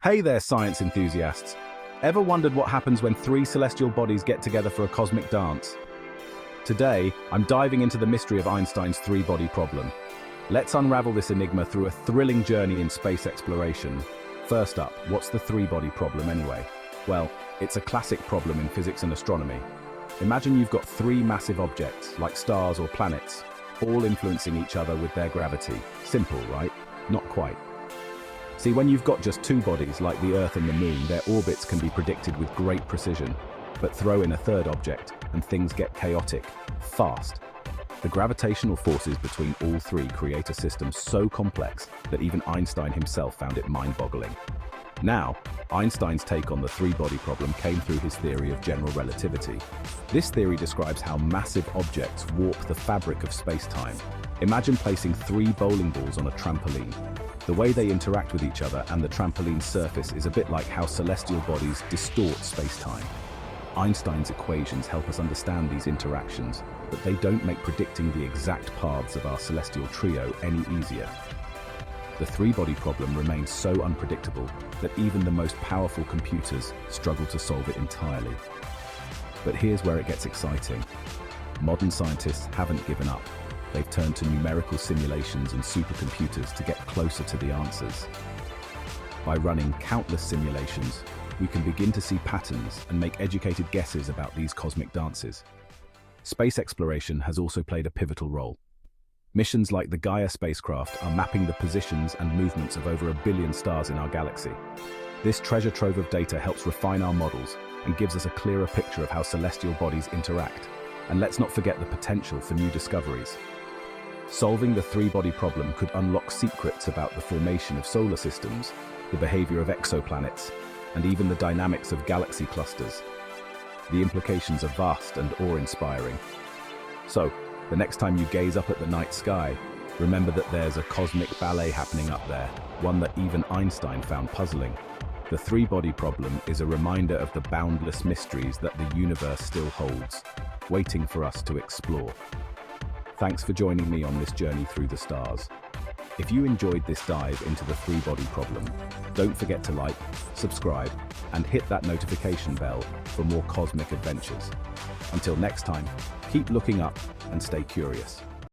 Hey there, science enthusiasts. Ever wondered what happens when three celestial bodies get together for a cosmic dance? Today, I'm diving into the mystery of Einstein's three-body problem. Let's unravel this enigma through a thrilling journey in space exploration. First up, what's the three-body problem anyway? Well, it's a classic problem in physics and astronomy. Imagine you've got three massive objects, like stars or planets, all influencing each other with their gravity. Simple, right? Not quite. See, when you've got just two bodies, like the Earth and the Moon, their orbits can be predicted with great precision. But throw in a third object, and things get chaotic, fast. The gravitational forces between all three create a system so complex that even Einstein himself found it mind-boggling. Now, Einstein's take on the three-body problem came through his theory of general relativity. This theory describes how massive objects warp the fabric of space-time. Imagine placing three bowling balls on a trampoline. The way they interact with each other and the trampoline's surface is a bit like how celestial bodies distort space-time. Einstein's equations help us understand these interactions, but they don't make predicting the exact paths of our celestial trio any easier. The three-body problem remains so unpredictable that even the most powerful computers struggle to solve it entirely. But here's where it gets exciting. Modern scientists haven't given up. They've turned to numerical simulations and supercomputers to get closer to the answers. By running countless simulations, we can begin to see patterns and make educated guesses about these cosmic dances. Space exploration has also played a pivotal role. Missions like the Gaia spacecraft are mapping the positions and movements of over 1 billion stars in our galaxy. This treasure trove of data helps refine our models and gives us a clearer picture of how celestial bodies interact. And let's not forget the potential for new discoveries. Solving the three-body problem could unlock secrets about the formation of solar systems, the behavior of exoplanets, and even the dynamics of galaxy clusters. The implications are vast and awe-inspiring. So, the next time you gaze up at the night sky, remember that there's a cosmic ballet happening up there, one that even Einstein found puzzling. The three-body problem is a reminder of the boundless mysteries that the universe still holds, waiting for us to explore. Thanks for joining me on this journey through the stars. If you enjoyed this dive into the three-body problem, don't forget to like, subscribe, and hit that notification bell for more cosmic adventures. Until next time, keep looking up and stay curious.